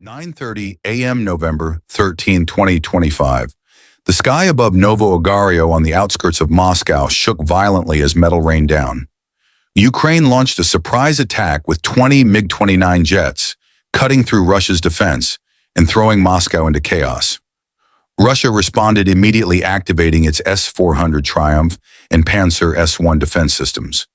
9:30 a.m. November 13, 2025. The sky above Novo Ogario on the outskirts of Moscow shook violently as metal rained down. Ukraine launched a surprise attack with 20 MiG-29 jets, cutting through Russia's defense and throwing Moscow into chaos. Russia responded, immediately activating its S-400 Triumph and Panzer S-1 defense systems.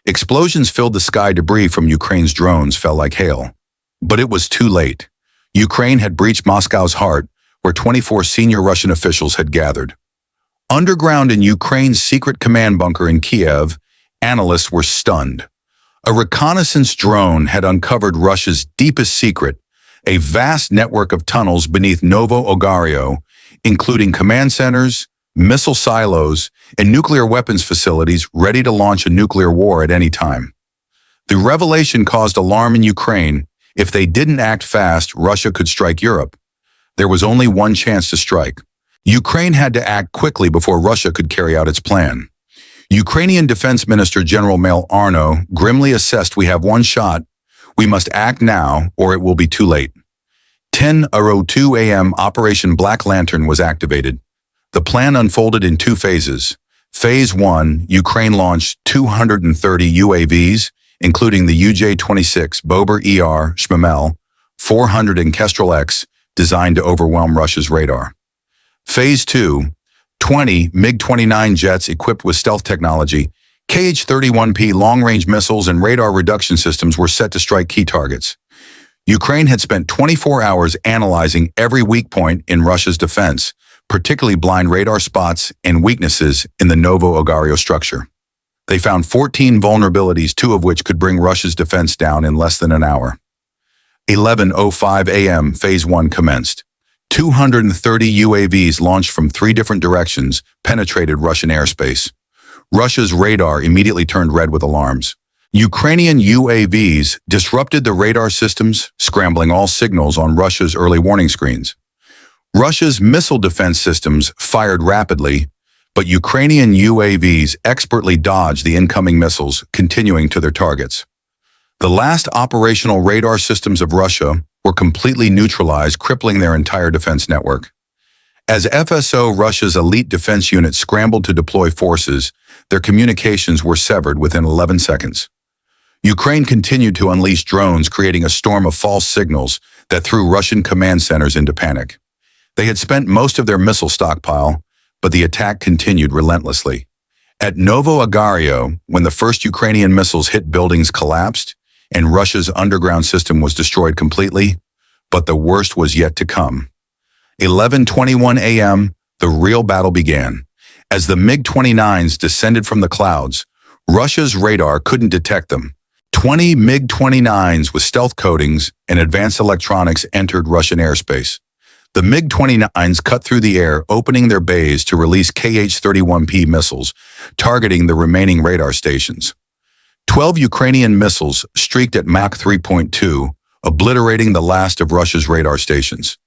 Explosions filled the sky. Debris from Ukraine's drones fell like hail. But it was too late. Ukraine had breached Moscow's heart, where 24 senior Russian officials had gathered. Underground in Ukraine's secret command bunker in Kiev, analysts were stunned. A reconnaissance drone had uncovered Russia's deepest secret, a vast network of tunnels beneath Novo Ogario, including command centers, missile silos, and nuclear weapons facilities ready to launch a nuclear war at any time. The revelation caused alarm in Ukraine. If they didn't act fast, Russia could strike Europe. There was only one chance to strike. Ukraine had to act quickly before Russia could carry out its plan. Ukrainian Defense Minister General Mail Arno grimly assessed, "We have one shot. We must act now or it will be too late." 10:02 a.m. Operation Black Lantern was activated. The plan unfolded in two phases. Phase 1, Ukraine launched 230 UAVs, including the UJ-26 Bober ER Shmamel 400 and Kestrel X, designed to overwhelm Russia's radar. Phase 2, 20 MiG-29 jets equipped with stealth technology, Kh-31P long-range missiles and radar reduction systems were set to strike key targets. Ukraine had spent 24 hours analyzing every weak point in Russia's defense, particularly blind radar spots and weaknesses in the Novo Ogario structure. They found 14 vulnerabilities, 2 of which could bring Russia's defense down in less than an hour. 11:05 a.m. Phase 1 commenced. 230 UAVs launched from 3 different directions penetrated Russian airspace. Russia's radar immediately turned red with alarms. Ukrainian UAVs disrupted the radar systems, scrambling all signals on Russia's early warning screens. Russia's missile defense systems fired rapidly, but Ukrainian UAVs expertly dodged the incoming missiles, continuing to their targets. The last operational radar systems of Russia were completely neutralized, crippling their entire defense network. As FSO, Russia's elite defense unit, scrambled to deploy forces, their communications were severed within 11 seconds. Ukraine continued to unleash drones, creating a storm of false signals that threw Russian command centers into panic. They had spent most of their missile stockpile, but the attack continued relentlessly. At Novo Ogario, when the first Ukrainian missiles hit, buildings collapsed and Russia's underground system was destroyed completely, but the worst was yet to come. 11:21 a.m., the real battle began. As the MiG-29s descended from the clouds, Russia's radar couldn't detect them. 20 MiG-29s with stealth coatings and advanced electronics entered Russian airspace. The MiG-29s cut through the air, opening their bays to release Kh-31P missiles, targeting the remaining radar stations. 12 Ukrainian missiles streaked at Mach 3.2, obliterating the last of Russia's radar stations.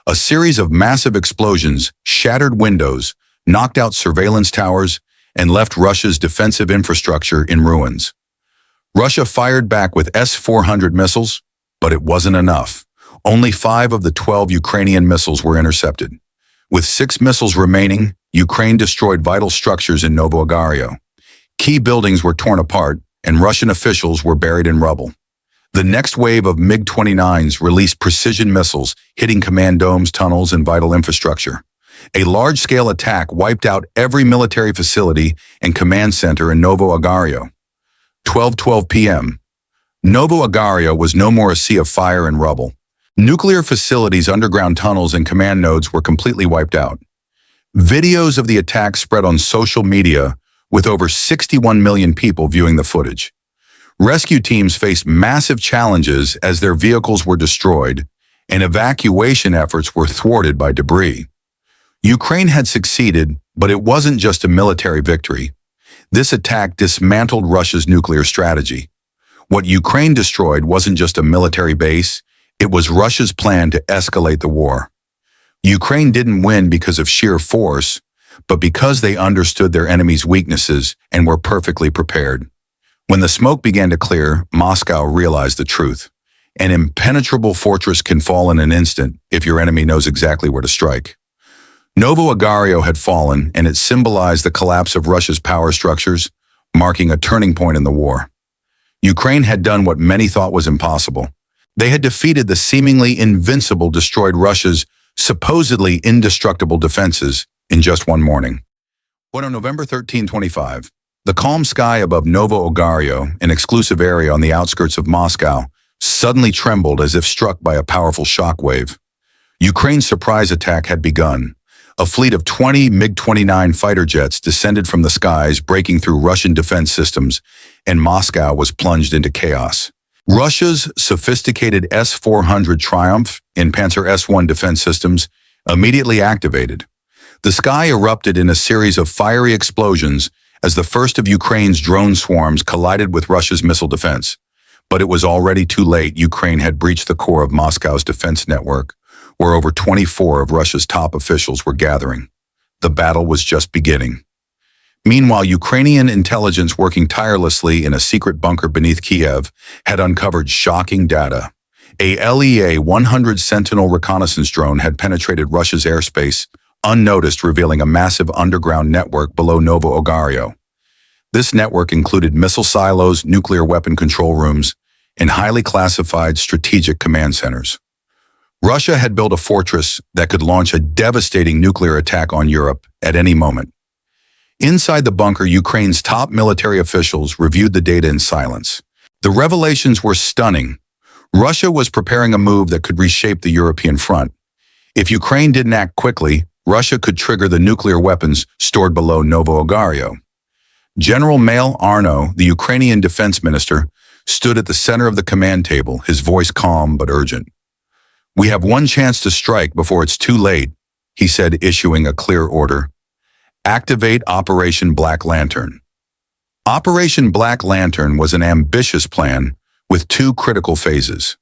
A series of massive explosions shattered windows, knocked out surveillance towers, and left Russia's defensive infrastructure in ruins. Russia fired back with S-400 missiles, but it wasn't enough. Only 5 of the 12 Ukrainian missiles were intercepted. With 6 missiles remaining, Ukraine destroyed vital structures in Novo Ogario. Key buildings were torn apart, and Russian officials were buried in rubble. The next wave of MiG-29s released precision missiles, hitting command domes, tunnels, and vital infrastructure. A large-scale attack wiped out every military facility and command center in Novo Ogario. 12:12 p.m. Novo Ogario was no more a sea of fire and rubble. Nuclear facilities, underground tunnels, and command nodes were completely wiped out. Videos of the attack spread on social media, with over 61 million people viewing the footage. Rescue teams faced massive challenges as their vehicles were destroyed, and evacuation efforts were thwarted by debris. Ukraine had succeeded, but it wasn't just a military victory. This attack dismantled Russia's nuclear strategy. What Ukraine destroyed wasn't just a military base, it was Russia's plan to escalate the war. Ukraine didn't win because of sheer force, but because they understood their enemy's weaknesses and were perfectly prepared. When the smoke began to clear, Moscow realized the truth. An impenetrable fortress can fall in an instant if your enemy knows exactly where to strike. Novo Ogario had fallen, and it symbolized the collapse of Russia's power structures, marking a turning point in the war. Ukraine had done what many thought was impossible. They had defeated the seemingly invincible, destroyed Russia's supposedly indestructible defenses in just one morning. But on November 13, 25, the calm sky above Novo Ogario, an exclusive area on the outskirts of Moscow, suddenly trembled as if struck by a powerful shockwave. Ukraine's surprise attack had begun. A fleet of 20 MiG-29 fighter jets descended from the skies, breaking through Russian defense systems, and Moscow was plunged into chaos. Russia's sophisticated S-400 Triumph and Panzer S-1 defense systems immediately activated. The sky erupted in a series of fiery explosions as the first of Ukraine's drone swarms collided with Russia's missile defense. But it was already too late. Ukraine had breached the core of Moscow's defense network, where over 24 of Russia's top officials were gathering. The battle was just beginning. Meanwhile, Ukrainian intelligence, working tirelessly in a secret bunker beneath Kiev, had uncovered shocking data. A LEA-100 Sentinel reconnaissance drone had penetrated Russia's airspace, unnoticed, revealing a massive underground network below Novo Ogario. This network included missile silos, nuclear weapon control rooms, and highly classified strategic command centers. Russia had built a fortress that could launch a devastating nuclear attack on Europe at any moment. Inside the bunker, Ukraine's top military officials reviewed the data in silence. The revelations were stunning. Russia was preparing a move that could reshape the European front. If Ukraine didn't act quickly, Russia could trigger the nuclear weapons stored below Novo Ogario. General Mail Arno, the Ukrainian defense minister, stood at the center of the command table, his voice calm but urgent. "We have one chance to strike before it's too late," he said, issuing a clear order. "Activate Operation Black Lantern." Operation Black Lantern was an ambitious plan with two critical phases.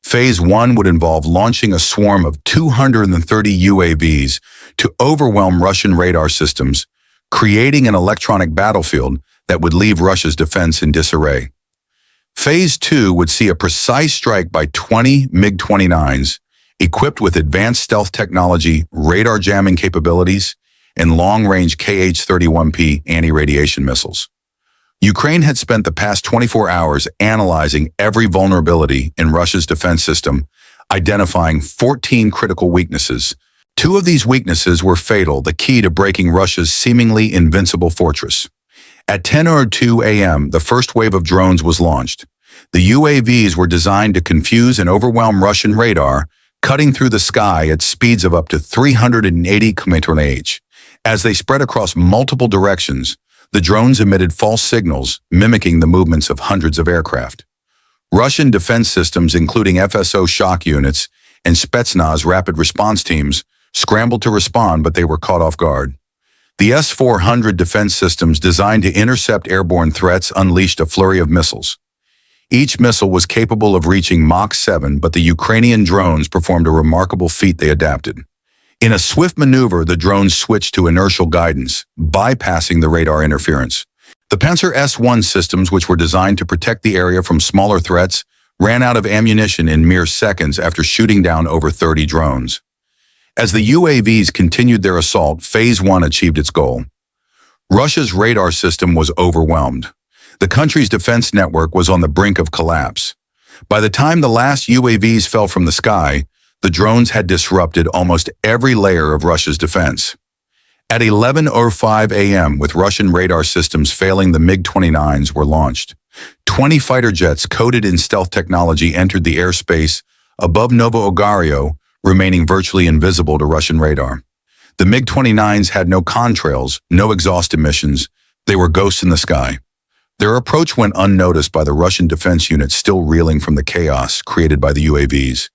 Phase 1 would involve launching a swarm of 230 UAVs to overwhelm Russian radar systems, creating an electronic battlefield that would leave Russia's defense in disarray. Phase 2 would see a precise strike by 20 MiG-29s, equipped with advanced stealth technology, radar jamming capabilities, and long-range Kh-31P anti-radiation missiles. Ukraine had spent the past 24 hours analyzing every vulnerability in Russia's defense system, identifying 14 critical weaknesses. Two of these weaknesses were fatal, the key to breaking Russia's seemingly invincible fortress. At 10:02 a.m., the first wave of drones was launched. The UAVs were designed to confuse and overwhelm Russian radar, cutting through the sky at speeds of up to 380 km/h. As they spread across multiple directions, the drones emitted false signals, mimicking the movements of hundreds of aircraft. Russian defense systems, including FSO shock units and Spetsnaz rapid response teams, scrambled to respond, but they were caught off guard. The S-400 defense systems, designed to intercept airborne threats, unleashed a flurry of missiles. Each missile was capable of reaching Mach 7, but the Ukrainian drones performed a remarkable feat. They adapted. In a swift maneuver, the drones switched to inertial guidance, bypassing the radar interference. The Panzer S-1 systems, which were designed to protect the area from smaller threats, ran out of ammunition in mere seconds after shooting down over 30 drones. As the UAVs continued their assault, Phase 1 achieved its goal. Russia's radar system was overwhelmed. The country's defense network was on the brink of collapse. By the time the last UAVs fell from the sky, the drones had disrupted almost every layer of Russia's defense. At 11:05 a.m., with Russian radar systems failing, the MiG-29s were launched. 20 fighter jets coated in stealth technology entered the airspace above Novo Ogario, remaining virtually invisible to Russian radar. The MiG-29s had no contrails, no exhaust emissions. They were ghosts in the sky. Their approach went unnoticed by the Russian defense units, still reeling from the chaos created by the UAVs.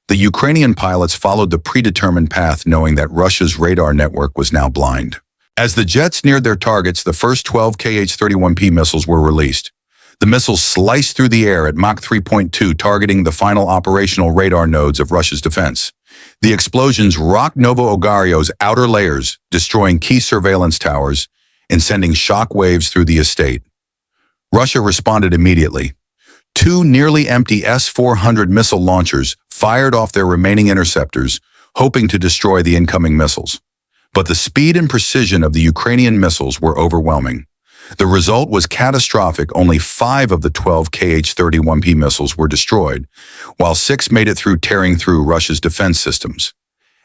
The Ukrainian pilots followed the predetermined path, knowing that Russia's radar network was now blind. As the jets neared their targets, the first 12 Kh-31P missiles were released. The missiles sliced through the air at Mach 3.2, targeting the final operational radar nodes of Russia's defense. The explosions rocked Novo Ogario's outer layers, destroying key surveillance towers and sending shock waves through the estate. Russia responded immediately. Two nearly empty S-400 missile launchers fired off their remaining interceptors, hoping to destroy the incoming missiles. But the speed and precision of the Ukrainian missiles were overwhelming. The result was catastrophic. Only 5 of the 12 Kh-31P missiles were destroyed, while 6 made it through, tearing through Russia's defense systems.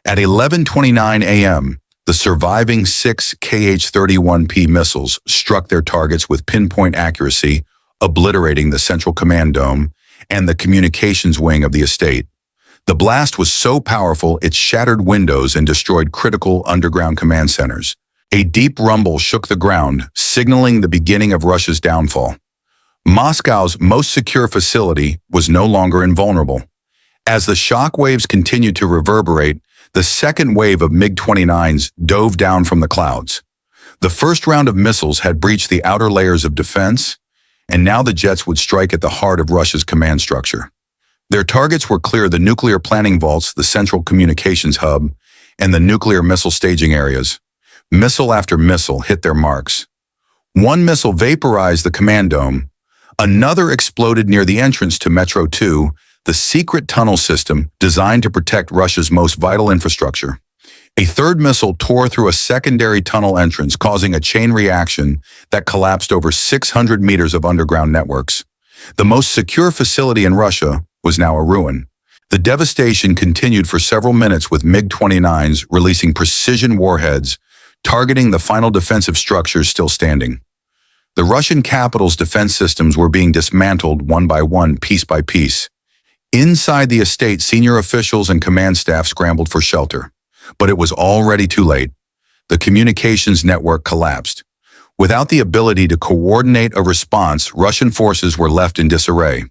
At 11:29 a.m., the surviving 6 Kh-31P missiles struck their targets with pinpoint accuracy, obliterating the central command dome and the communications wing of the estate. The blast was so powerful it shattered windows and destroyed critical underground command centers. A deep rumble shook the ground, signaling the beginning of Russia's downfall. Moscow's most secure facility was no longer invulnerable. As the shock waves continued to reverberate, the second wave of MiG-29s dove down from the clouds. The first round of missiles had breached the outer layers of defense, and now the jets would strike at the heart of Russia's command structure. Their targets were clear: the nuclear planning vaults, the central communications hub, and the nuclear missile staging areas. Missile after missile hit their marks. One missile vaporized the command dome. Another exploded near the entrance to Metro 2, the secret tunnel system designed to protect Russia's most vital infrastructure. A third missile tore through a secondary tunnel entrance, causing a chain reaction that collapsed over 600 meters of underground networks. The most secure facility in Russia was now a ruin. The devastation continued for several minutes, with MiG-29s releasing precision warheads, targeting the final defensive structures still standing. The Russian capital's defense systems were being dismantled one by one, piece by piece. Inside the estate, senior officials and command staff scrambled for shelter. But it was already too late. The communications network collapsed. Without the ability to coordinate a response, Russian forces were left in disarray.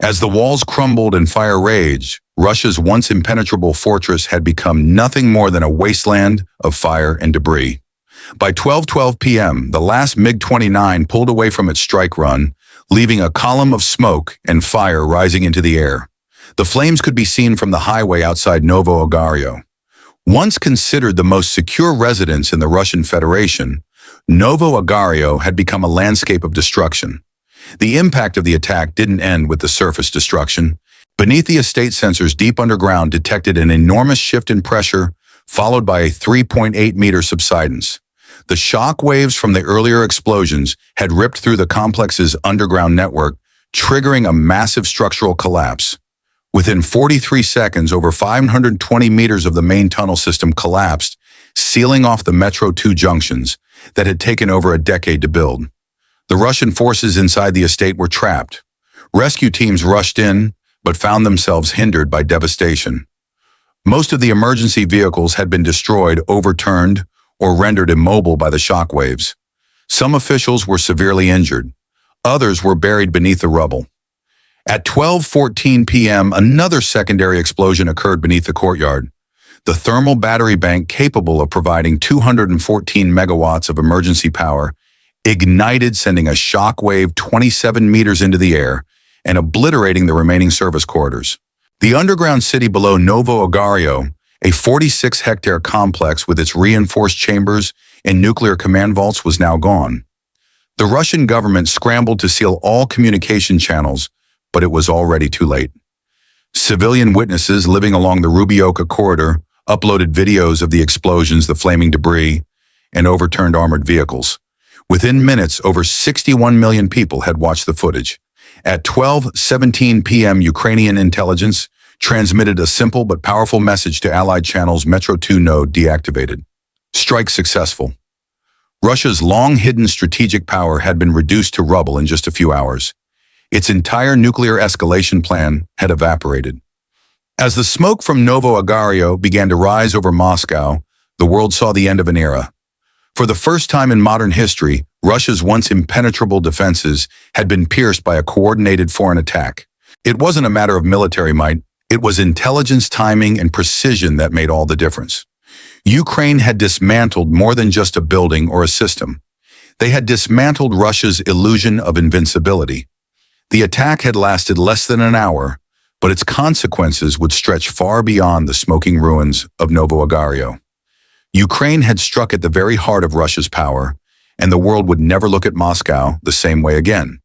As the walls crumbled and fire raged, Russia's once impenetrable fortress had become nothing more than a wasteland of fire and debris. By 12:12 p.m., the last MiG-29 pulled away from its strike run, leaving a column of smoke and fire rising into the air. The flames could be seen from the highway outside Novo Ogario. Once considered the most secure residence in the Russian Federation, Novo Ogario had become a landscape of destruction. The impact of the attack didn't end with the surface destruction. Beneath the estate, sensors deep underground detected an enormous shift in pressure, followed by a 3.8-meter subsidence. The shock waves from the earlier explosions had ripped through the complex's underground network, triggering a massive structural collapse. Within 43 seconds, over 520 meters of the main tunnel system collapsed, sealing off the Metro 2 junctions that had taken over a decade to build. The Russian forces inside the estate were trapped. Rescue teams rushed in, but found themselves hindered by devastation. Most of the emergency vehicles had been destroyed, overturned, or rendered immobile by the shock waves. Some officials were severely injured. Others were buried beneath the rubble. At 12:14 p.m., another secondary explosion occurred beneath the courtyard. The thermal battery bank, capable of providing 214 megawatts of emergency power, ignited, sending a shock wave 27 meters into the air and obliterating the remaining service corridors. The underground city below Novo Ogario, a 46-hectare complex with its reinforced chambers and nuclear command vaults, was now gone. The Russian government scrambled to seal all communication channels, but it was already too late. Civilian witnesses living along the Rubioka corridor uploaded videos of the explosions, the flaming debris, and overturned armored vehicles. Within minutes, over 61 million people had watched the footage. At 12:17 p.m., Ukrainian intelligence transmitted a simple but powerful message to Allied channels: Metro 2 node deactivated. Strike successful. Russia's long-hidden strategic power had been reduced to rubble in just a few hours. Its entire nuclear escalation plan had evaporated. As the smoke from Novo Ogario began to rise over Moscow, the world saw the end of an era. For the first time in modern history, Russia's once impenetrable defenses had been pierced by a coordinated foreign attack. It wasn't a matter of military might, it was intelligence, timing, and precision that made all the difference. Ukraine had dismantled more than just a building or a system. They had dismantled Russia's illusion of invincibility. The attack had lasted less than an hour, but its consequences would stretch far beyond the smoking ruins of Novo Ogario. Ukraine had struck at the very heart of Russia's power, and the world would never look at Moscow the same way again.